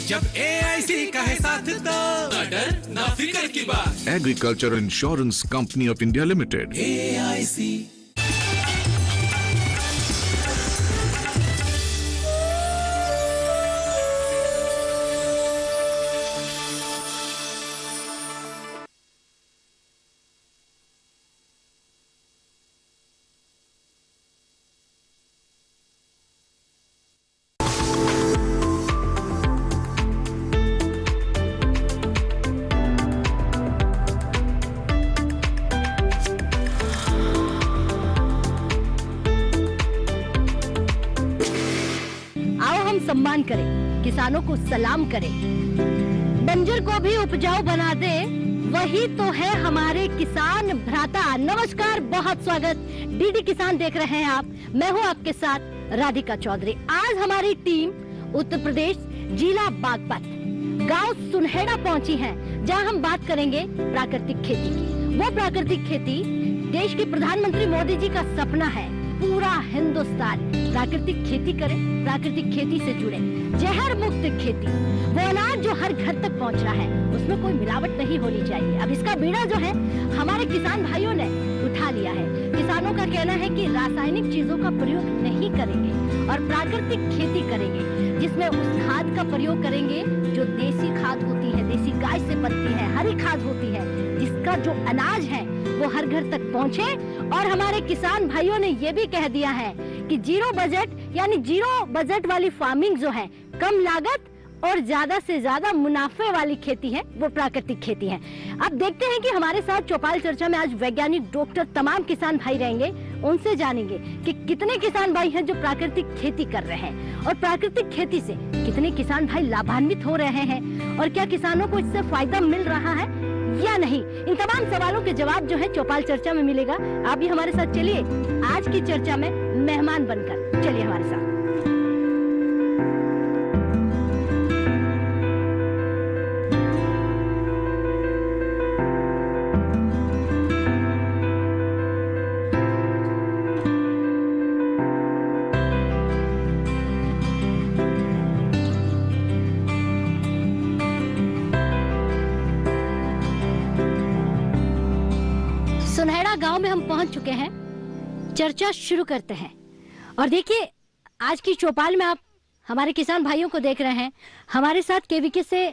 जब AIC का है साथ तो ना डर ना फिक्र की बात। Agriculture insurance company of India limited, AIC। सम्मान करें, किसानों को सलाम करें, बंजर को भी उपजाऊ बना दे, वही तो है हमारे किसान भ्राता। नमस्कार, बहुत स्वागत। डीडी किसान देख रहे हैं आप, मैं हूं आपके साथ राधिका चौधरी। आज हमारी टीम उत्तर प्रदेश जिला बागपत गांव सुनहेड़ा पहुंची है, जहां हम बात करेंगे प्राकृतिक खेती की। वो प्राकृतिक खेती देश के प्रधानमंत्री मोदी जी का सपना है। पूरा हिंदुस्तान प्राकृतिक खेती करे, प्राकृतिक खेती से जुड़े, जहर मुक्त खेती। वो अनाज जो हर घर तक पहुंच रहा है, उसमें कोई मिलावट नहीं होनी चाहिए। अब इसका बीड़ा जो है हमारे किसान भाइयों ने उठा लिया है। किसानों का कहना है कि रासायनिक चीजों का प्रयोग नहीं करेंगे और प्राकृतिक खेती करेंगे, जिसमें उस खाद का प्रयोग करेंगे जो देसी खाद होती है, देसी गाय से बनती है, हरी खाद होती है, जिसका जो अनाज है वो हर घर तक पहुंचे। और हमारे किसान भाइयों ने ये भी कह दिया है कि जीरो बजट यानी जीरो बजट वाली फार्मिंग जो है, कम लागत और ज्यादा से ज्यादा मुनाफे वाली खेती है, वो प्राकृतिक खेती है। अब देखते हैं कि हमारे साथ चौपाल चर्चा में आज वैज्ञानिक, डॉक्टर, तमाम किसान भाई रहेंगे। उनसे जानेंगे कि कितने किसान भाई हैं जो प्राकृतिक खेती कर रहे हैं और प्राकृतिक खेती से कितने किसान भाई लाभान्वित हो रहे हैं और क्या किसानों को इससे फायदा मिल रहा है या नहीं। इन तमाम सवालों के जवाब जो है चौपाल चर्चा में मिलेगा। आप भी हमारे साथ चलिए आज की चर्चा में मेहमान बनकर, चलिए हमारे साथ। सुनहेड़ा गांव में हम पहुंच चुके हैं, चर्चा शुरू करते हैं। और देखिए, आज की चौपाल में आप हमारे किसान भाइयों को देख रहे हैं। हमारे साथ केवीके से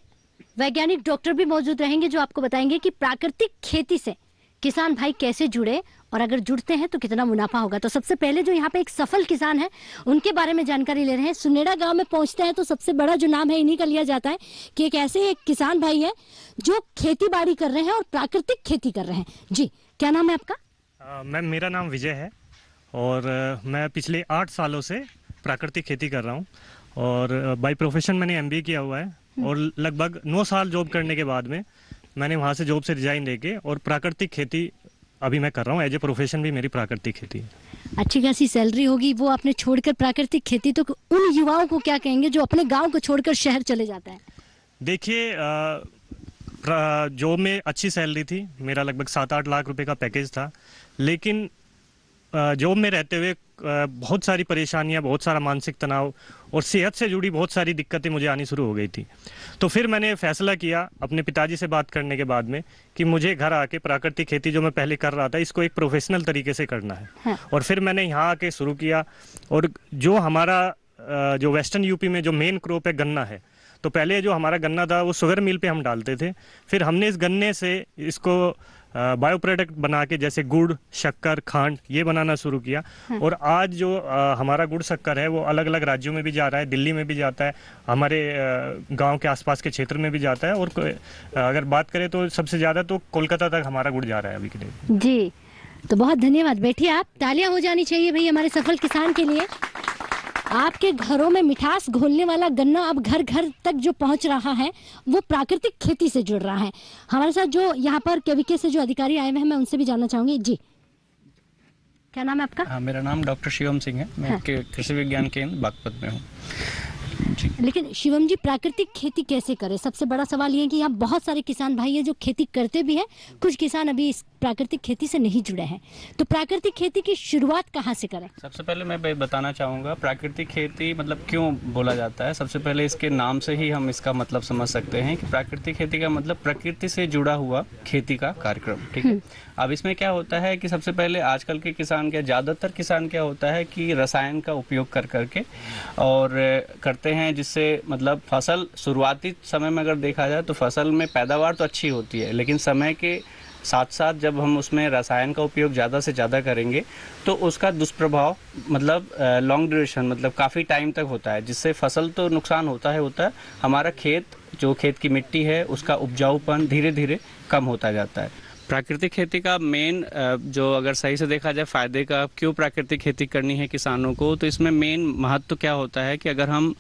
वैज्ञानिक डॉक्टर भी मौजूद रहेंगे, जो आपको बताएंगे कि प्राकृतिक खेती से किसान भाई कैसे जुड़े और अगर जुड़ते हैं तो कितना मुनाफा होगा। तो सबसे पहले जो यहाँ पे एक सफल किसान है, उनके बारे में जानकारी ले रहे हैं। सुनहेड़ा गांव में पहुंचते हैं तो सबसे बड़ा जो नाम है इन्हीं का लिया जाता है कि एक ऐसे एक किसान भाई है जो खेती बाड़ी कर रहे हैं और प्राकृतिक खेती कर रहे हैं। जी, क्या नाम है आपका? मैम, मेरा नाम विजय है और मैं पिछले 8 सालों से प्राकृतिक खेती कर रहा हूँ और बाय प्रोफेशन मैंने MBA किया हुआ है और लगभग 9 साल जॉब करने के बाद में मैंने वहाँ से जॉब से रिजाइन लेके और प्राकृतिक खेती अभी मैं कर रहा हूँ। एज ए प्रोफेशन भी मेरी प्राकृतिक खेती है। अच्छी खासी सैलरी होगी, वो आपने छोड़कर प्राकृतिक खेती, तो उन युवाओं को क्या कहेंगे जो अपने गाँव को छोड़कर शहर चले जाते हैं? देखिए, जॉब में अच्छी सैलरी थी, मेरा लगभग 7-8 लाख रुपए का पैकेज था, लेकिन जॉब में रहते हुए बहुत सारी परेशानियां, बहुत सारा मानसिक तनाव और सेहत से जुड़ी बहुत सारी दिक्कतें मुझे आनी शुरू हो गई थी। तो फिर मैंने फैसला किया अपने पिताजी से बात करने के बाद में कि मुझे घर आके प्राकृतिक खेती जो मैं पहले कर रहा था, इसको एक प्रोफेशनल तरीके से करना है। हाँ। और फिर मैंने यहाँ आके शुरू किया। और जो हमारा जो वेस्टर्न यूपी में जो मेन क्रॉप है गन्ना है, तो पहले जो हमारा गन्ना था वो शुगर मिल पे हम डालते थे। फिर हमने इस गन्ने से इसको बायो प्रोडक्ट बना के, जैसे गुड़, शक्कर, खांड, ये बनाना शुरू किया। हाँ। और आज जो हमारा गुड़ शक्कर है वो अलग अलग राज्यों में भी जा रहा है, दिल्ली में भी जाता है, हमारे गांव के आसपास के क्षेत्र में भी जाता है और अगर बात करें तो सबसे ज़्यादा तो कोलकाता तक हमारा गुड़ जा रहा है अभी के लिए। जी, तो बहुत धन्यवाद। बैठिए आप, तालियां हो जानी चाहिए भाई हमारे सफल किसान के लिए। आपके घरों में मिठास घोलने वाला गन्ना अब घर घर तक जो पहुंच रहा है वो प्राकृतिक खेती से जुड़ रहा है। हमारे साथ जो यहाँ पर केवीके से जो अधिकारी आए हुए हैं, मैं उनसे भी जानना चाहूंगी। जी, क्या नाम है आपका? मेरा नाम डॉक्टर शिवम सिंह है। मैं कृषि विज्ञान केंद्र बागपत में हूँ। ठीक। लेकिन शिवम जी, प्राकृतिक खेती कैसे करें? सबसे बड़ा सवाल ये है कि यहाँ बहुत सारे किसान भाई हैं जो खेती करते भी हैं, कुछ किसान अभी इस प्राकृतिक खेती से नहीं जुड़े हैं। तो प्राकृतिक खेती की शुरुआत कहाँ से करें? सबसे पहले मैं बताना चाहूँगा प्राकृतिक खेती मतलब क्यों बोला जाता है। सबसे पहले इसके नाम से ही हम इसका मतलब समझ सकते हैं कि प्राकृतिक खेती का मतलब प्रकृति से जुड़ा हुआ खेती का कार्यक्रम, ठीक है। अब इसमें क्या होता है कि सबसे पहले आजकल के किसान ज़्यादातर किसान क्या होता है कि रसायन का उपयोग कर करके और करते हैं, जिससे मतलब फसल शुरुआती समय में अगर देखा जाए तो फसल में पैदावार तो अच्छी होती है, लेकिन समय के साथ साथ जब हम उसमें रसायन का उपयोग ज़्यादा से ज़्यादा करेंगे तो उसका दुष्प्रभाव मतलब लॉन्ग ड्यूरेशन मतलब काफ़ी टाइम तक होता है, जिससे फसल तो नुकसान होता है, हमारा खेत की मिट्टी है उसका उपजाऊपन धीरे धीरे कम होता जाता है। प्राकृतिक खेती का मेन जो अगर सही से देखा जाए फ़ायदे का, क्यों प्राकृतिक खेती करनी है किसानों को, तो इसमें मेन महत्व क्या होता है कि अगर हम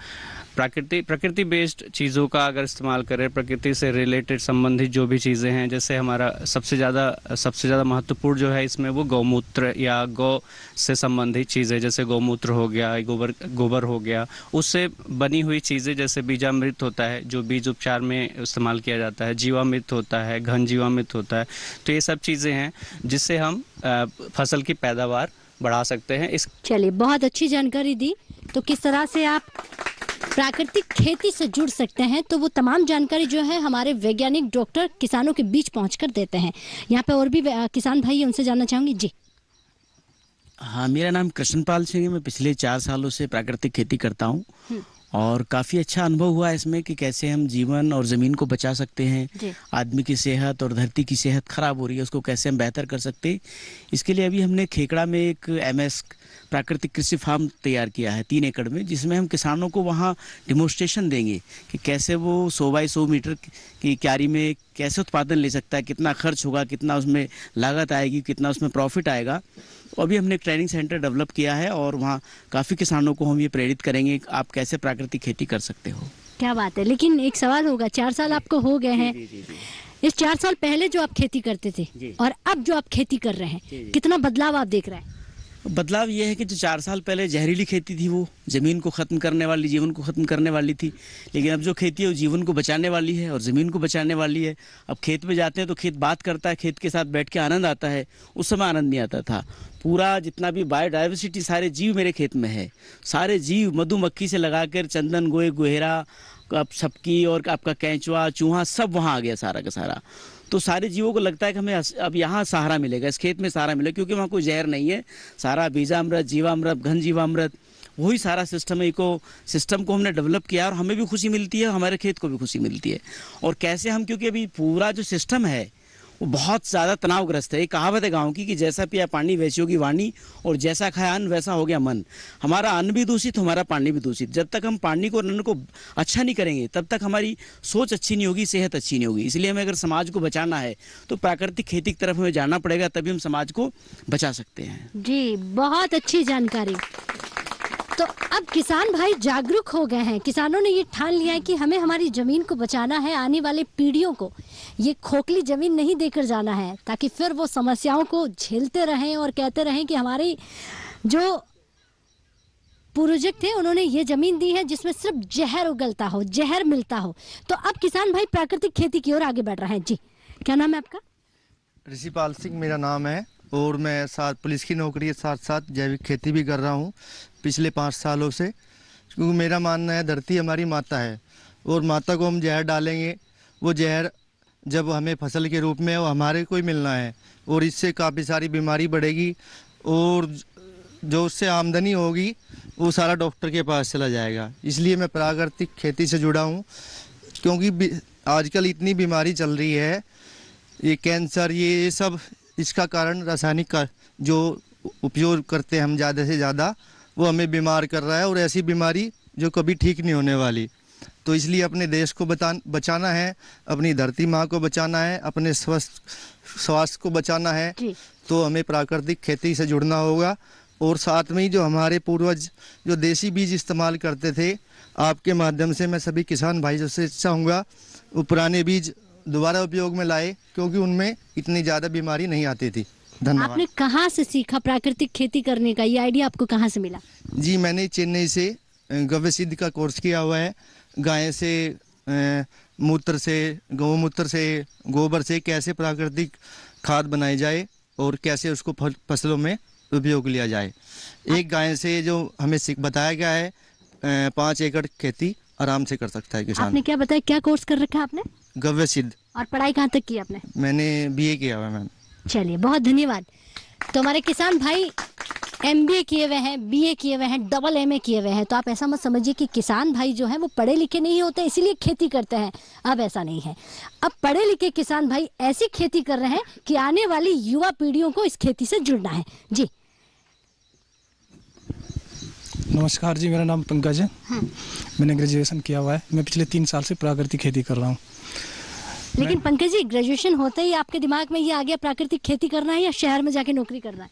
प्रकृति बेस्ड चीज़ों का अगर इस्तेमाल करें, प्रकृति से रिलेटेड संबंधित जो भी चीज़ें हैं, जैसे हमारा सबसे ज़्यादा महत्वपूर्ण जो है इसमें वो गौमूत्र या गौ से संबंधित चीज़ें, जैसे गौमूत्र हो गया, गोबर हो गया, उससे बनी हुई चीज़ें, जैसे बीजामृत होता है जो बीज उपचार में इस्तेमाल किया जाता है, जीवामृत होता है, घन जीवामृत होता है। तो ये सब चीज़ें हैं जिससे हम फसल की पैदावार बढ़ा सकते हैं। चलिए, बहुत अच्छी जानकारी दी। तो किस तरह से आप प्राकृतिक खेती से जुड़ सकते हैं, तो वो तमाम जानकारी जो है हमारे वैज्ञानिक डॉक्टर किसानों के बीच पहुंचकर देते हैं। यहाँ पे और भी किसान भाई हैं, उनसे जानना चाहूंगी जी। हाँ, मेरा नाम कृष्णपाल सिंह है। मैं पिछले 4 सालों से प्राकृतिक खेती करता हूँ और काफ़ी अच्छा अनुभव हुआ इसमें कि कैसे हम जीवन और ज़मीन को बचा सकते हैं। आदमी की सेहत और धरती की सेहत खराब हो रही है, उसको कैसे हम बेहतर कर सकते हैं। इसके लिए अभी हमने खेकड़ा में एक MS प्राकृतिक कृषि फार्म तैयार किया है 3 एकड़ में, जिसमें हम किसानों को वहाँ डिमोन्स्ट्रेशन देंगे कि कैसे वो 100 बाई 100 मीटर की क्यारी में कैसे उत्पादन ले सकता है, कितना खर्च होगा, कितना उसमें लागत आएगी, कितना उसमें प्रॉफिट आएगा। अभी हमने एक ट्रेनिंग सेंटर डेवलप किया है और वहाँ काफ़ी किसानों को हम ये प्रेरित करेंगे कि आप कैसे प्राकृतिक खेती कर सकते हो। क्या बात है। लेकिन एक सवाल होगा, 4 साल आपको हो गए हैं, इस 4 साल पहले जो आप खेती करते थे और अब जो आप खेती कर रहे हैं, कितना बदलाव आप देख रहे हैं? बदलाव ये है कि जो 4 साल पहले जहरीली खेती थी, वो ज़मीन को ख़त्म करने वाली, जीवन को ख़त्म करने वाली थी, लेकिन अब जो खेती है वो जीवन को बचाने वाली है और ज़मीन को बचाने वाली है। अब खेत में जाते हैं तो खेत बात करता है, खेत के साथ बैठ के आनंद आता है, उस समय आनंद नहीं आता था। पूरा जितना भी बायोडाइवर्सिटी, सारे जीव मेरे खेत में है, सारे जीव मधुमक्खी से लगाकर चंदन, गोए, गोहेरा, आप सबकी और आपका कैंचुआ, चूहा, सब वहाँ आ गया सारा का सारा। तो सारे जीवों को लगता है कि हमें अब यहाँ सहारा मिलेगा, इस खेत में सहारा मिलेगा, क्योंकि वहाँ कोई जहर नहीं है। सारा बीजामृत, जीवामृत, घन जीवामृत, वही सारा सिस्टम है। इको सिस्टम को हमने डेवलप किया और हमें भी खुशी मिलती है, हमारे खेत को भी खुशी मिलती है। और कैसे हम, क्योंकि अभी पूरा जो सिस्टम है वो बहुत ज़्यादा तनावग्रस्त है। एक कहावत है गाँव की कि जैसा पिया पानी वैसी होगी वाणी, और जैसा खाया अन्न वैसा हो गया मन। हमारा अन्न भी दूषित, हमारा पानी भी दूषित। जब तक हम पानी को, अन्न को अच्छा नहीं करेंगे, तब तक हमारी सोच अच्छी नहीं होगी, सेहत अच्छी नहीं होगी। इसलिए हमें अगर समाज को बचाना है तो प्राकृतिक खेती की तरफ हमें जाना पड़ेगा, तभी हम समाज को बचा सकते हैं। जी, बहुत अच्छी जानकारी। तो अब किसान भाई जागरूक हो गए हैं, किसानों ने ये ठान लिया है कि हमें हमारी ज़मीन को बचाना है, आने वाले पीढ़ियों को ये खोखली ज़मीन नहीं देकर जाना है, ताकि फिर वो समस्याओं को झेलते रहें और कहते रहें कि हमारी जो पूर्वज थे उन्होंने ये ज़मीन दी है जिसमें सिर्फ जहर उगलता हो, जहर मिलता हो। तो अब किसान भाई प्राकृतिक खेती की ओर आगे बढ़ रहे हैं। जी, क्या नाम है आपका? ऋषिपाल सिंह मेरा नाम है और मैं साथ पुलिस की नौकरी के साथ साथ जैविक खेती भी कर रहा हूँ पिछले 5 सालों से। क्योंकि मेरा मानना है धरती हमारी माता है और माता को हम जहर डालेंगे, वो जहर जब हमें फसल के रूप में वो हमारे को ही मिलना है और इससे काफ़ी सारी बीमारी बढ़ेगी और जो उससे आमदनी होगी वो सारा डॉक्टर के पास चला जाएगा। इसलिए मैं प्राकृतिक खेती से जुड़ा हूँ, क्योंकि आजकल इतनी बीमारी चल रही है, ये कैंसर, ये सब, इसका कारण रासायनिक का जो उपयोग करते हैं हम ज़्यादा से ज़्यादा, वो हमें बीमार कर रहा है और ऐसी बीमारी जो कभी ठीक नहीं होने वाली। तो इसलिए अपने देश को बचाना है, अपनी धरती माँ को बचाना है, अपने स्वास्थ्य को बचाना है, तो हमें प्राकृतिक खेती से जुड़ना होगा। और साथ में ही जो हमारे पूर्वज जो देसी बीज इस्तेमाल करते थे, आपके माध्यम से मैं सभी किसान भाइयों से चाहूँगा वो पुराने बीज दोबारा उपयोग में लाए, क्योंकि उनमें इतनी ज़्यादा बीमारी नहीं आती थी। धन्यवाद। आपने कहाँ से सीखा प्राकृतिक खेती करने का, ये आइडिया आपको कहाँ से मिला? जी, मैंने चेन्नई से गव्य सिद्ध का कोर्स किया हुआ है। गाय से मूत्र से, गौमूत्र से, गोबर से कैसे प्राकृतिक खाद बनाई जाए और कैसे उसको फसलों में उपयोग लिया जाए। एक गाय से जो हमें बताया गया है 5 एकड़ खेती आराम से कर सकता है किसान। आपने क्या बताया, क्या कोर्स कर रखा है आपने? गव्य सिद्ध। और पढ़ाई कहाँ तक की आपने? मैंने BA किया हुआ है मैम। चलिए, बहुत धन्यवाद। तो हमारे किसान भाई MBA किए हुए हैं, BA किए हुए हैं, डबल MA किए हुए हैं। तो आप ऐसा मत समझिए कि किसान भाई जो हैं वो पढ़े लिखे नहीं होते इसीलिए खेती करते हैं। अब ऐसा नहीं है। अब पढ़े लिखे किसान भाई ऐसी खेती कर रहे हैं कि आने वाली युवा पीढ़ियों को इस खेती से जुड़ना है। जी नमस्कार जी, मेरा नाम पंकज है। मैंने ग्रेजुएशन किया हुआ है। मैं पिछले 3 साल से प्राकृतिक खेती कर रहा हूँ। लेकिन पंकज जी, ग्रेजुएशन होते ही आपके दिमाग में ये आ गया प्राकृतिक खेती करना है या शहर में जाके नौकरी करना है?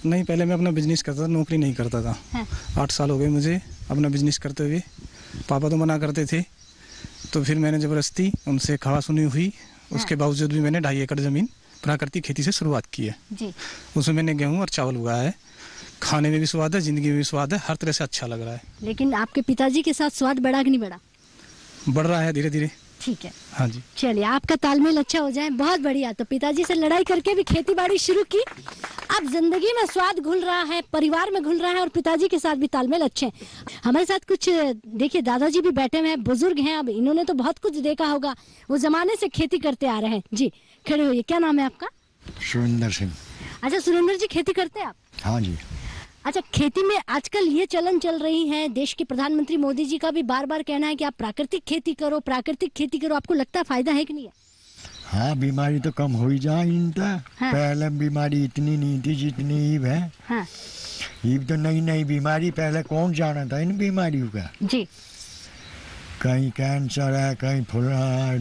नहीं, पहले मैं अपना बिजनेस करता था, नौकरी नहीं करता था। 8 साल हो गए मुझे अपना बिजनेस करते हुए। पापा तो मना करते थे, तो फिर मैंने ज़बरदस्ती उनसे कहा सुनी हुई। उसके बावजूद भी मैंने 2.5 एकड़ ज़मीन प्राकृतिक खेती से शुरुआत की है जी। उसमें मैंने गेहूँ और चावल उगाया है। खाने में भी स्वाद है, ज़िंदगी में भी स्वाद है, हर तरह से अच्छा लग रहा है। लेकिन आपके पिताजी के साथ स्वाद बढ़ा कि नहीं बढ़ा? बढ़ रहा है धीरे धीरे। ठीक है, हाँ जी। चलिए, आपका तालमेल अच्छा हो जाए, बहुत बढ़िया। तो पिताजी से लड़ाई करके भी खेती बाड़ी शुरू की। अब जिंदगी में स्वाद घुल रहा है, परिवार में घुल रहा है और पिताजी के साथ भी तालमेल अच्छे हैं। हमारे साथ कुछ देखिए दादाजी भी बैठे हुए हैं, बुजुर्ग हैं। अब इन्होंने तो बहुत कुछ देखा होगा, वो जमाने से खेती करते आ रहे हैं। जी खड़े होइए, क्या नाम है आपका? सुरेंद्र सिंह। अच्छा सुरेंद्र जी, खेती करते हैं आप? हाँ जी। अच्छा, खेती में आजकल ये चलन चल रही है, देश के प्रधानमंत्री मोदी जी का भी बार बार कहना है कि आप प्राकृतिक खेती करो, प्राकृतिक खेती करो। आपको लगता है फायदा है कि नहीं है? हाँ, बीमारी तो कम हो ही जाए इनका। हाँ। पहले बीमारी इतनी नहीं थी जितनी ईब है। हाँ। ईब तो नई नई बीमारी, पहले कौन जाना था इन बीमारियों का जी। कहीं कैंसर है, कहीं फुला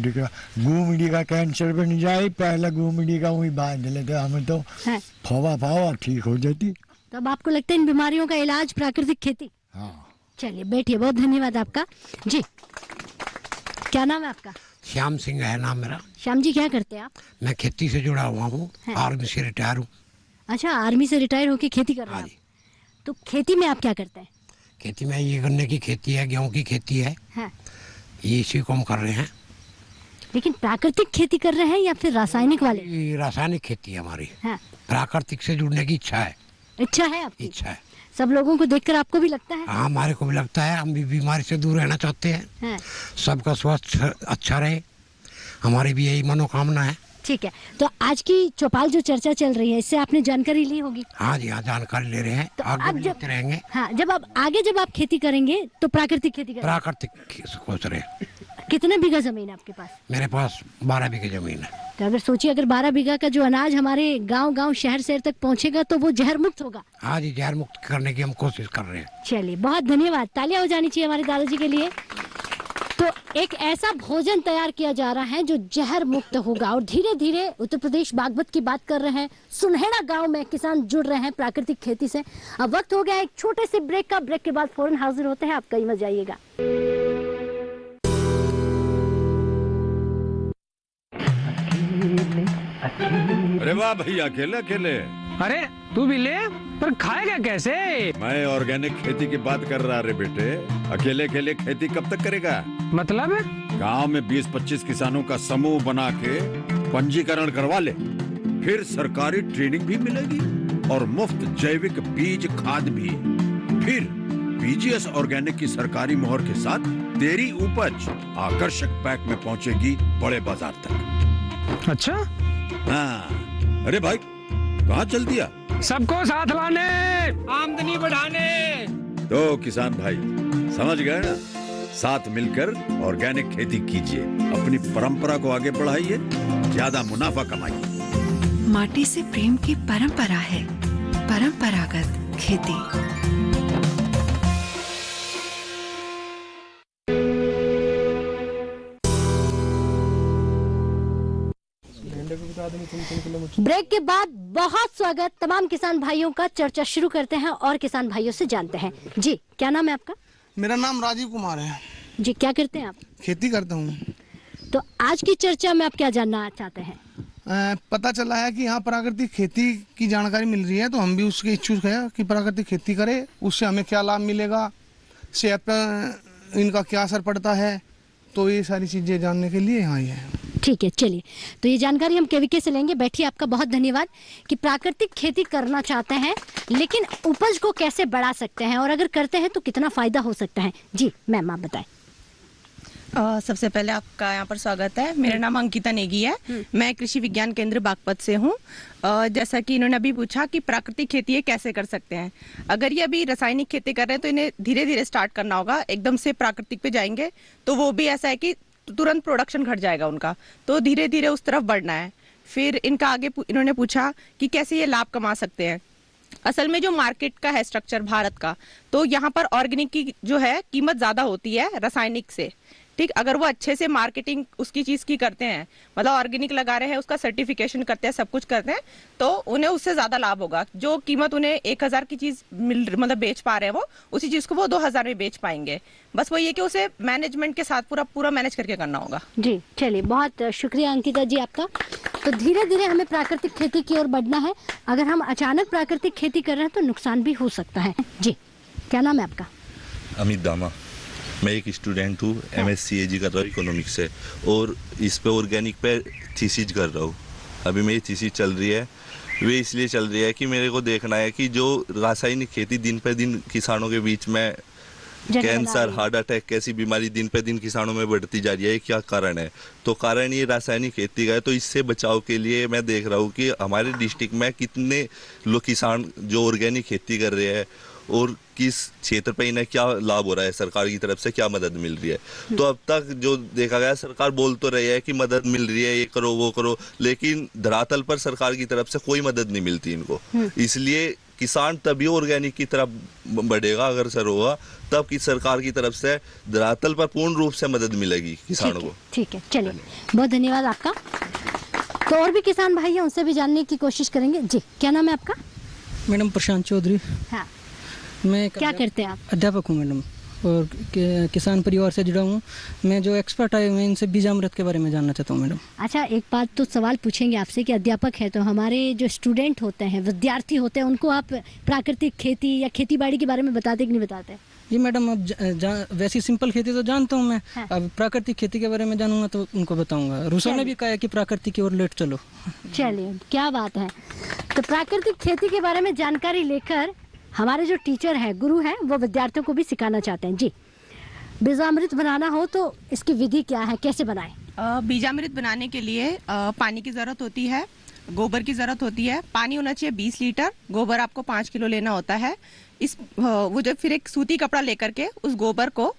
गुमड़ी का कैंसर बन जाए, पहले गुमड़ी का वही बांध लेते हमें तो। हाँ। फवा ठीक हो जाती। तो अब आपको लगता है इन बीमारियों का इलाज प्राकृतिक खेती? हाँ। चलिए बैठिए, बहुत धन्यवाद आपका। जी क्या नाम है आपका? श्याम सिंह है नाम मेरा। श्याम जी, क्या करते हैं आप? मैं खेती से जुड़ा हुआ हूँ, आर्मी से रिटायर हूँ। अच्छा, आर्मी से रिटायर होके खेती कर रहे हैं? तो खेती में आप क्या करते हैं? खेती में ये गन्ने की खेती है, गेहूँ की खेती है। हाँ। ये इसी को हम कर रहे हैं। लेकिन प्राकृतिक खेती कर रहे हैं या फिर रासायनिक वाले? रासायनिक खेती है हमारी। हाँ। प्राकृतिक से जुड़ने की इच्छा है। इच्छा है आपकी? इच्छा है। सब लोगों को देखकर आपको भी लगता है? हाँ, हमारे को भी लगता है। हम भी बीमारी से दूर रहना चाहते हैं। हाँ। सबका स्वास्थ्य अच्छा रहे, हमारी भी यही मनोकामना है। ठीक है, तो आज की चौपाल जो चर्चा चल रही है, इससे आपने जानकारी ली होगी? हाँ जी, हाँ, जानकारी ले रहे हैं। तो आगे अब जब रहेंगे। हाँ, जब आप खेती करेंगे तो प्राकृतिक खेती करेंगे? प्राकृतिक सोच रहे। कितने बीघा जमीन है आपके पास? मेरे पास 12 बीघे जमीन है। तो अगर सोचिए, अगर 12 बीघा का जो अनाज हमारे गांव शहर तक पहुंचेगा तो वो जहर मुक्त होगा। हाँ जी, जहर मुक्त करने की हम कोशिश कर रहे हैं। चलिए, बहुत धन्यवाद। तालियां हो जानी चाहिए हमारे दादाजी के लिए। तो एक ऐसा भोजन तैयार किया जा रहा है जो जहर मुक्त होगा और धीरे धीरे उत्तर प्रदेश बागपत की बात कर रहे हैं। सुनहेड़ा गांव में किसान जुड़ रहे हैं प्राकृतिक खेती से। अब वक्त हो गया एक छोटे से ब्रेक का। ब्रेक के बाद फौरन हाजिर होते हैं, आप कहीं मत जाइएगा। अरे वाह भैया, अकेले अकेले। अरे तू भी ले, पर खाएगा कैसे? मैं ऑर्गेनिक खेती की बात कर रहा रे बेटे। अकेले अकेले खेती कब तक करेगा? मतलब गांव में 20-25 किसानों का समूह बना के पंजीकरण करवा ले, फिर सरकारी ट्रेनिंग भी मिलेगी और मुफ्त जैविक बीज खाद भी। फिर BGS ऑर्गेनिक की सरकारी मोहर के साथ तेरी उपज आकर्षक पैक में पहुंचेगी बड़े बाजार तक। अच्छा? हाँ। अरे भाई, कहाँ चल दिया? सबको साथ लाने, आमदनी बढ़ाने। तो किसान भाई समझ गए ना? साथ मिलकर ऑर्गेनिक खेती कीजिए, अपनी परंपरा को आगे बढ़ाइए, ज्यादा मुनाफा कमाइए। माटी से प्रेम की परंपरा है परंपरागत खेती। ब्रेक के बाद बहुत स्वागत तमाम किसान भाइयों का। चर्चा शुरू करते हैं और किसान भाइयों से जानते हैं। जी क्या नाम है आपका? मेरा नाम राजीव कुमार है। जी क्या करते हैं आप? खेती करता हूँ। तो आज की चर्चा में आप क्या जानना चाहते हैं? पता चला है कि यहाँ प्राकृतिक खेती की जानकारी मिल रही है, तो हम भी उसके इच्छुक हैं कि प्राकृतिक खेती करें, उससे हमें क्या लाभ मिलेगा, सेहत पर इनका क्या असर पड़ता है, तो ये सारी चीज़ें जानने के लिए यहाँ ही है। ठीक है, चलिए, तो ये जानकारी हम केवीके से लेंगे। बैठिए, आपका बहुत धन्यवाद कि प्राकृतिक खेती करना चाहते हैं लेकिन उपज को कैसे बढ़ा सकते हैं और अगर करते हैं तो कितना फायदा हो सकता है। जी मैम, आप बताएं। सबसे पहले आपका यहाँ पर स्वागत है। मेरा नाम अंकिता नेगी है। मैं कृषि विज्ञान केंद्र बागपत से हूँ। जैसा कि इन्होंने अभी पूछा कि प्राकृतिक खेती ये कैसे कर सकते हैं। अगर ये अभी रासायनिक खेती कर रहे हैं तो इन्हें धीरे धीरे स्टार्ट करना होगा। एकदम से प्राकृतिक पे जाएंगे तो वो भी ऐसा है कि तुरंत प्रोडक्शन घट जाएगा उनका, तो धीरे धीरे उस तरफ बढ़ना है। फिर इनका आगे इन्होंने पूछा कि कैसे ये लाभ कमा सकते हैं। असल में जो मार्केट का है स्ट्रक्चर भारत का, तो यहाँ पर ऑर्गेनिक की जो है कीमत ज़्यादा होती है रासायनिक से। ठीक, अगर वो अच्छे से मार्केटिंग उसकी चीज़ की करते हैं, मतलब ऑर्गेनिक लगा रहे हैं, उसका सर्टिफिकेशन करते हैं, सब कुछ करते हैं, तो उन्हें उससे ज़्यादा लाभ होगा। जो कीमत उन्हें 1000 की चीज़ मतलब बेच पा रहे हैं, वो उसी चीज़ को वो 2000 में बेच पाएंगे। बस वो ये कि उसे मैनेजमेंट के साथ पूरा मैनेज करके करना होगा। जी चलिए, बहुत शुक्रिया अंकिता जी आपका। तो धीरे धीरे हमें प्राकृतिक खेती की ओर बढ़ना है। अगर हम अचानक प्राकृतिक खेती कर रहे हैं तो नुकसान भी हो सकता है। जी, क्या नाम है आपका? अमित दामा। मैं एक स्टूडेंट हूँ, MSc कर रहा हूँ इकोनॉमिक्स से, और इस पे ऑर्गेनिक पे थीसिस कर रहा हूँ। अभी मेरी थीसिस चल रही है। वे इसलिए चल रही है कि मेरे को देखना है कि जो रासायनिक खेती दिन पे दिन किसानों के बीच में कैंसर, हार्ट अटैक कैसी बीमारी दिन पे दिन किसानों में बढ़ती जा रही है, क्या कारण है। तो कारण ये रासायनिक खेती का है। तो इससे बचाव के लिए मैं देख रहा हूँ कि हमारे डिस्ट्रिक्ट में कितने लोग किसान जो ऑर्गेनिक खेती कर रहे हैं और किस क्षेत्र पे इन्हें क्या लाभ हो रहा है, सरकार की तरफ से क्या मदद मिल रही है। तो अब तक जो देखा गया, सरकार बोल तो रही है कि मदद मिल रही है, ये करो वो करो, लेकिन धरातल पर सरकार की तरफ से कोई मदद नहीं मिलती इनको। इसलिए किसान तभी ऑर्गेनिक की तरफ बढ़ेगा, अगर सर होगा तब कि सरकार की तरफ से धरातल पर पूर्ण रूप से मदद मिलेगी किसानों को। ठीक है, चलिए, बहुत धन्यवाद आपका। तो और भी किसान भाई हैं, उनसे भी जानने की कोशिश करेंगे। जी, क्या नाम है आपका? मैडम प्रशांत चौधरी। हाँ, मैं क्या करते हैं आप? अध्यापक हूँ मैडम, और किसान परिवार से जुड़ा हूँ। मैं जो एक्सपर्ट आए हुए हैं, इनसे बीजामृत के बारे में जानना चाहता हूँ मैडम। अच्छा, एक बात तो सवाल पूछेंगे आपसे कि अध्यापक है तो हमारे जो स्टूडेंट होते हैं, विद्यार्थी होते हैं, उनको आप प्राकृतिक खेती या खेती बाड़ी के बारे में बताते कि नहीं बताते? जी मैडम, अब वैसी सिंपल खेती तो जानता हूँ मैं। हाँ। अब प्राकृतिक खेती के बारे में जानूंगा तो उनको बताऊंगा। रूसो ने भी कहा है कि प्राकृतिक की ओर लेट चलो। चलिए, क्या बात है। तो प्राकृतिक खेती के बारे में जानकारी लेकर हमारे जो टीचर हैं, गुरु हैं, वो विद्यार्थियों को भी सिखाना चाहते हैं। जी, बीजामृत बनाना हो तो इसकी विधि क्या है, कैसे बनाएं? बीजामृत बनाने के लिए पानी की ज़रूरत होती है, गोबर की ज़रूरत होती है। पानी होना चाहिए 20 लीटर, गोबर आपको 5 किलो लेना होता है। वो जो फिर एक सूती कपड़ा लेकर के उस गोबर को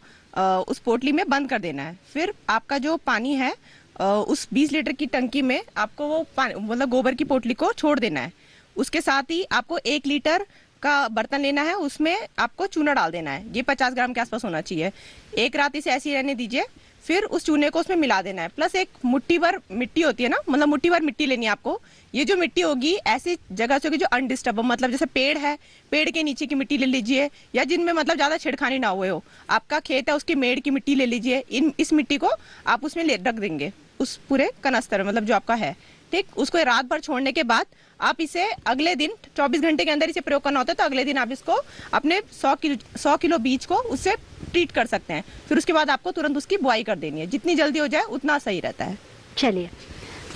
उस पोटली में बंद कर देना है। फिर आपका जो पानी है उस 20 लीटर की टंकी में आपको वो मतलब गोबर की पोटली को छोड़ देना है। उसके साथ ही आपको 1 लीटर का बर्तन लेना है, उसमें आपको चूना डाल देना है। ये 50 ग्राम के आसपास होना चाहिए। एक रात इसे ऐसे ही रहने दीजिए, फिर उस चूने को उसमें मिला देना है। प्लस एक मुट्ठी भर मिट्टी होती है ना, मतलब मुट्ठी भर मिट्टी लेनी है आपको। ये जो मिट्टी होगी ऐसी जगह से होगी जो अनडिस्टर्ब, मतलब जैसे पेड़ है, पेड़ के नीचे की मिट्टी ले लीजिए, या जिनमें मतलब ज़्यादा छेड़खानी ना हुए हो। आपका खेत है, उसकी मेड़ की मिट्टी ले लीजिए। इस मिट्टी को आप उसमें रख देंगे, उस पूरे कनस्तर में, मतलब जो आपका है। ठीक, उसको रात भर छोड़ने के बाद आप इसे अगले दिन 24 घंटे के अंदर इसे प्रयोग करना होता है। तो अगले दिन आप इसको अपने 100 किलो बीज को उससे ट्रीट कर सकते हैं। फिर उसके बाद आपको तुरंत उसकी बुआई कर देनी है। जितनी जल्दी हो जाए उतना सही रहता है। चलिए,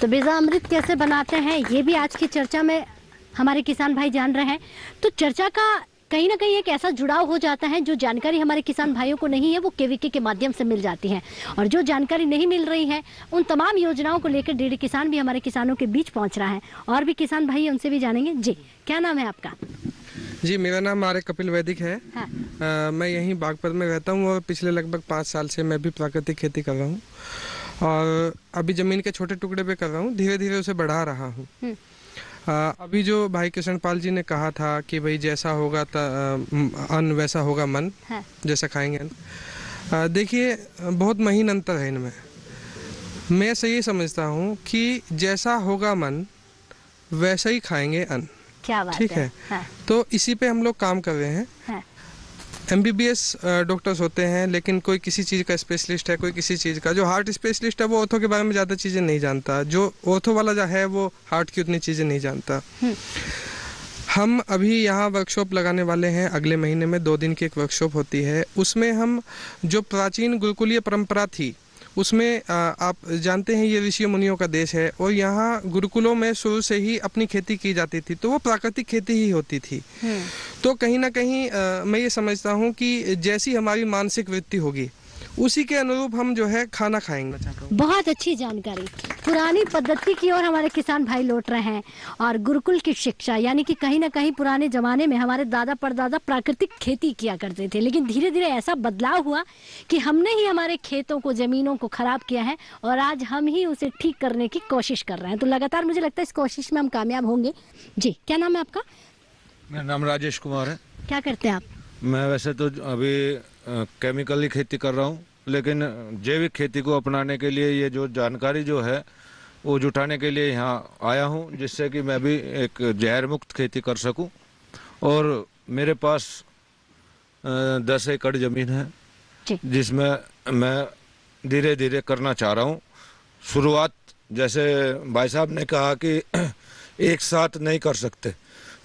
तो बीजामृत कैसे बनाते हैं ये भी आज की चर्चा में हमारे किसान भाई जान रहे हैं। तो चर्चा का कहीं ना कहीं एक ऐसा जुड़ाव हो जाता है, जो जानकारी हमारे किसान भाइयों को नहीं है वो केवीके के माध्यम से मिल जाती है, और जो जानकारी नहीं मिल रही है उन तमाम योजनाओं को लेकर डीडी किसान भी हमारे किसानों के बीच पहुंच रहा है। और भी किसान भाई हैं, उनसे भी जानेंगे। जी, क्या नाम है आपका? जी, मेरा नाम आर्य कपिल वैदिक है। हाँ। मैं यहीं बागपत में रहता हूँ और पिछले लगभग 5 साल से मैं भी प्राकृतिक खेती कर रहा हूँ, और अभी ज़मीन के छोटे टुकड़े पे कर रहा हूँ, धीरे धीरे उसे बढ़ा रहा हूँ। अभी जो भाई कृष्णपाल जी ने कहा था कि भाई जैसा होगा अन्न वैसा होगा मन। हाँ। जैसा खाएंगे अन्न। देखिए, बहुत महीन अंतर है इनमें। मैं सही समझता हूँ कि जैसा होगा मन वैसा ही खाएंगे अन्न। क्या बात है। ठीक है। हाँ। तो इसी पे हम लोग काम कर रहे हैं। हाँ। MBBS डॉक्टर्स होते हैं, लेकिन कोई किसी चीज़ का स्पेशलिस्ट है, कोई किसी चीज़ का। जो हार्ट स्पेशलिस्ट है वो ऑर्थो के बारे में ज़्यादा चीज़ें नहीं जानता, जो ऑर्थो वाला जो है वो हार्ट की उतनी चीज़ें नहीं जानता। हम अभी यहाँ वर्कशॉप लगाने वाले हैं। अगले महीने में 2 दिन की एक वर्कशॉप होती है। उसमें हम जो प्राचीन गुरुकुलीय परंपरा थी उसमें आप जानते हैं ये ऋषि मुनियों का देश है और यहाँ गुरुकुलों में शुरू से ही अपनी खेती की जाती थी, तो वो प्राकृतिक खेती ही होती थी। तो कहीं ना कहीं मैं ये समझता हूँ कि जैसी हमारी मानसिक वृत्ति होगी उसी के अनुरूप हम जो है खाना खाएंगे। बहुत अच्छी जानकारी। पुरानी पद्धति की ओर हमारे किसान भाई लौट रहे हैं और गुरुकुल की शिक्षा, यानी कि कहीं ना कहीं पुराने जमाने में हमारे दादा परदादा प्राकृतिक खेती किया करते थे, लेकिन धीरे धीरे ऐसा बदलाव हुआ कि हमने ही हमारे खेतों को, जमीनों को खराब किया है और आज हम ही उसे ठीक करने की कोशिश कर रहे हैं। तो लगातार मुझे लगता है इस कोशिश में हम कामयाब होंगे। जी, क्या नाम है आपका? मेरा नाम राजेश कुमार है। क्या करते हैं आप? मैं वैसे तो अभी केमिकली खेती कर रहा हूँ, लेकिन जैविक खेती को अपनाने के लिए ये जो जानकारी जो है वो जुटाने के लिए यहाँ आया हूँ, जिससे कि मैं भी एक जहर मुक्त खेती कर सकूँ। और मेरे पास 10 एकड़ ज़मीन है जिसमें मैं धीरे धीरे करना चाह रहा हूँ। शुरुआत जैसे भाई साहब ने कहा कि एक साथ नहीं कर सकते,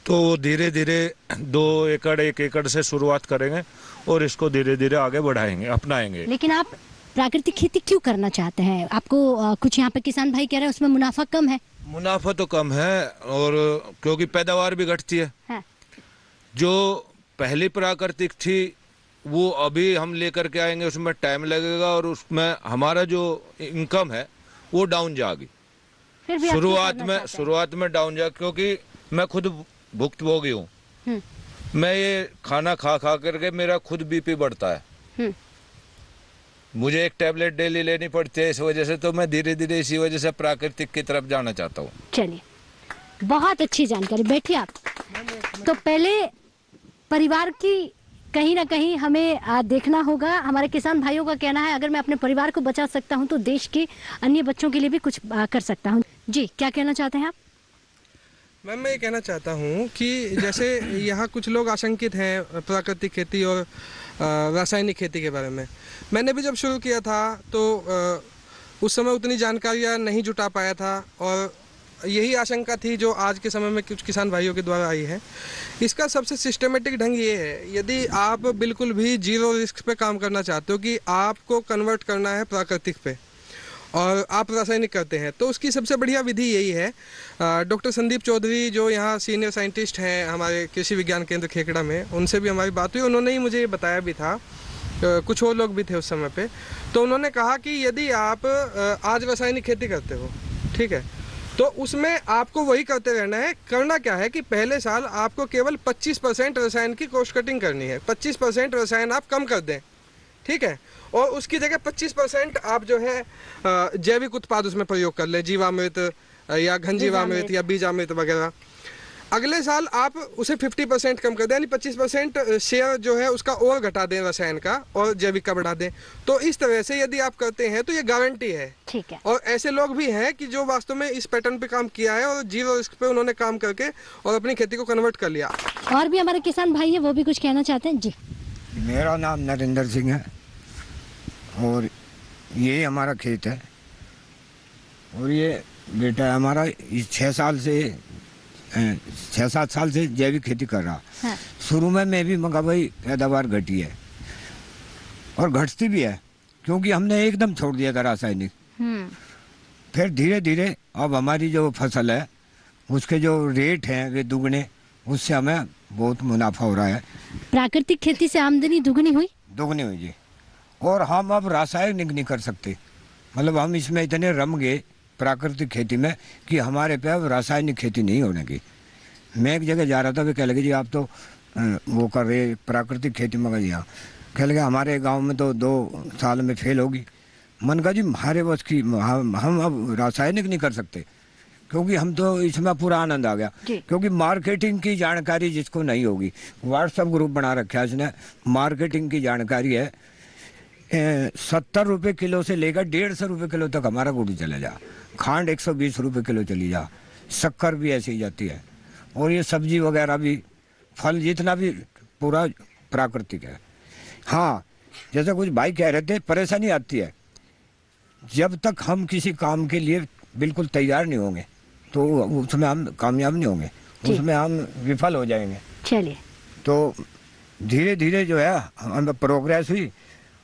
तो धीरे धीरे 2 एकड़ 1 एकड़ से शुरुआत करेंगे और इसको धीरे धीरे आगे बढ़ाएंगे, अपनाएंगे। लेकिन आप प्राकृतिक खेती क्यों करना चाहते हैं? आपको कुछ यहाँ पे किसान भाई कह रहे हैं उसमें मुनाफा कम है। मुनाफा तो कम है और क्योंकि पैदावार भी घटती है। हाँ। जो पहली प्राकृतिक थी वो अभी हम लेकर के आएंगे, उसमें टाइम लगेगा और उसमें हमारा जो इनकम है वो डाउन जाएगी। शुरुआत में डाउन जाएगी, क्योंकि मैं खुद भुक्तभोगी हूँ। मैं ये खाना खा करके मेरा खुद बीपी बढ़ता है। मुझे एक टैबलेट डेली लेनी पड़ती है, इस वजह से तो मैं धीरे धीरे इसी वजह से प्राकृतिक की तरफ जाना चाहता हूँ। चलिए, बहुत अच्छी जानकारी। बैठिए आप। तो पहले परिवार की कहीं ना कहीं हमें देखना होगा। हमारे किसान भाइयों का कहना है अगर मैं अपने परिवार को बचा सकता हूँ तो देश के अन्य बच्चों के लिए भी कुछ कर सकता हूँ। जी, क्या कहना चाहते हैं आप? मैम, मैं ये कहना चाहता हूँ कि जैसे यहाँ कुछ लोग आशंकित हैं प्राकृतिक खेती और रासायनिक खेती के बारे में। मैंने भी जब शुरू किया था तो उस समय उतनी जानकारियाँ नहीं जुटा पाया था और यही आशंका थी जो आज के समय में कुछ किसान भाइयों के द्वारा आई है। इसका सबसे सिस्टमेटिक ढंग ये है, यदि आप बिल्कुल भी जीरो रिस्क पे काम करना चाहते हो कि आपको कन्वर्ट करना है प्राकृतिक पे और आप रासायनिक करते हैं, तो उसकी सबसे बढ़िया विधि यही है। डॉक्टर संदीप चौधरी जो यहाँ सीनियर साइंटिस्ट हैं हमारे कृषि विज्ञान केंद्र खेकड़ा में, उनसे भी हमारी बात हुई। उन्होंने ही मुझे ये बताया भी था, कुछ और लोग भी थे उस समय पे। तो उन्होंने कहा कि यदि आप आज रासायनिक खेती करते हो, ठीक है, तो उसमें आपको वही करते रहना है। करना क्या है कि पहले साल आपको केवल 25% रसायन की कॉस्ट कटिंग करनी है। 25% रसायन आप कम कर दें, ठीक है, और उसकी जगह 25% आप जो है जैविक उत्पाद उसमें प्रयोग कर लें, जीवामृत या घन जीवामृत या बीजामृत वगैरह। अगले साल आप उसे 50% कम कर दें, यानी 25% शेयर जो है उसका और घटा दें रसायन का और जैविक का बढ़ा दें। तो इस तरह से यदि आप करते हैं तो ये गारंटी है। ठीक है। और ऐसे लोग भी हैं कि जो वास्तव में इस पैटर्न पे काम किया है और जीरो रिस्क पे उन्होंने काम करके और अपनी खेती को कन्वर्ट कर लिया। और भी हमारे किसान भाई है, वो भी कुछ कहना चाहते हैं। जी, मेरा नाम नरेंद्र सिंह है और ये हमारा खेत है और ये बेटा हमारा 6-7 साल से जैविक खेती कर रहा। हाँ। शुरू में मैं भी मगा भाई पैदावार घटी है और घटती भी है, क्योंकि हमने एकदम छोड़ दिया था रासायनिक। फिर धीरे धीरे अब हमारी जो फसल है उसके जो रेट हैं वे दुगने, उससे हमें बहुत मुनाफा हो रहा है। प्राकृतिक खेती से आमदनी दुगनी हुई जी। और हम अब रासायनिक नहीं कर सकते, मतलब हम इसमें इतने रम गए प्राकृतिक खेती में कि हमारे पे अब रासायनिक खेती नहीं होने की। मैं एक जगह जा रहा था, वे कह लगे जी आप तो वो कर रहे प्राकृतिक खेती में गई। कह लगे हमारे गांव में तो 2 साल में फेल होगी। मन कहा जी हमारे बस की हम अब रासायनिक नहीं कर सकते, क्योंकि हम तो इसमें पूरा आनंद आ गया। क्योंकि मार्केटिंग की जानकारी जिसको नहीं होगी, व्हाट्सएप ग्रुप बना रखा है इसने, मार्केटिंग की जानकारी है। 70 रुपये किलो से लेकर 150 रुपये किलो तक हमारा गुड़ चले जा, खांड 120 रुपये किलो चली जा, शक्कर भी ऐसे ही जाती है, और ये सब्जी वगैरह भी, फल जितना भी पूरा प्राकृतिक है। हाँ, जैसे कुछ भाई कह रहे थे, परेशानी आती है जब तक हम किसी काम के लिए बिल्कुल तैयार नहीं होंगे तो उसमें हम कामयाब नहीं होंगे। उसमें हम विफल हो जाएंगे। चलिए, तो धीरे धीरे जो है हमें प्रोग्रेस हुई।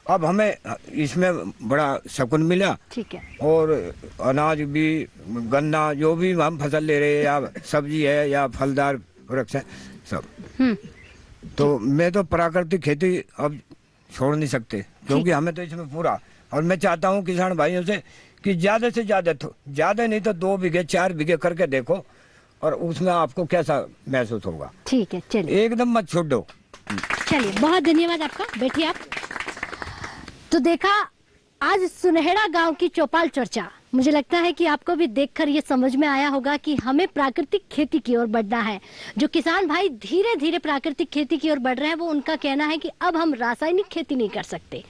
अब हमें इसमें बड़ा सुकून मिला। ठीक है। और अनाज भी, गन्ना, जो भी हम फसल ले रहे हैं, या सब्जी है या फलदार वृक्ष है, सब। तो मैं तो प्राकृतिक खेती अब छोड़ नहीं सकते, क्योंकि हमें तो इसमें पूरा, और मैं चाहता हूँ किसान भाइयों से कि ज्यादा से ज्यादा नहीं तो 2 बीघे 4 बीघे करके देखो, और उसमें आपको कैसा महसूस होगा। ठीक है, चलिए, एकदम मत छोड़ो। चलिए, बहुत धन्यवाद आपका। बैठिए आप। तो देखा आज सुनहरा गांव की चौपाल चर्चा, मुझे लगता है कि आपको भी देखकर ये समझ में आया होगा कि हमें प्राकृतिक खेती की ओर बढ़ना है। जो किसान भाई धीरे धीरे प्राकृतिक खेती की ओर बढ़ रहे हैं, वो उनका कहना है कि अब हम रासायनिक खेती नहीं कर सकते,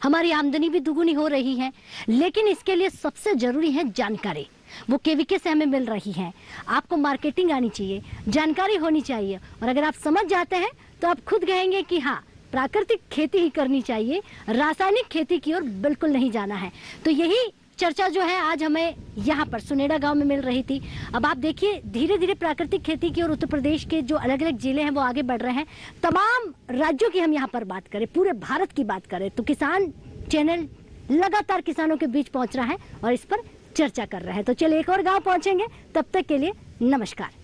हमारी आमदनी भी दुगुनी हो रही है, लेकिन इसके लिए सबसे जरूरी है जानकारी। वो केवीके से हमें मिल रही है। आपको मार्केटिंग आनी चाहिए, जानकारी होनी चाहिए, और अगर आप समझ जाते हैं तो आप खुद कहेंगे कि हाँ, प्राकृतिक खेती ही करनी चाहिए, रासायनिक खेती की ओर बिल्कुल नहीं जाना है। तो यही चर्चा जो है आज हमें यहाँ पर सुनेड़ा गांव में मिल रही थी। अब आप देखिए धीरे धीरे प्राकृतिक खेती की ओर उत्तर प्रदेश के जो अलग अलग जिले हैं वो आगे बढ़ रहे हैं। तमाम राज्यों की हम यहाँ पर बात करें, पूरे भारत की बात करें, तो किसान चैनल लगातार किसानों के बीच पहुंच रहा है और इस पर चर्चा कर रहे हैं। तो चलिए एक और गाँव पहुंचेंगे, तब तक के लिए नमस्कार।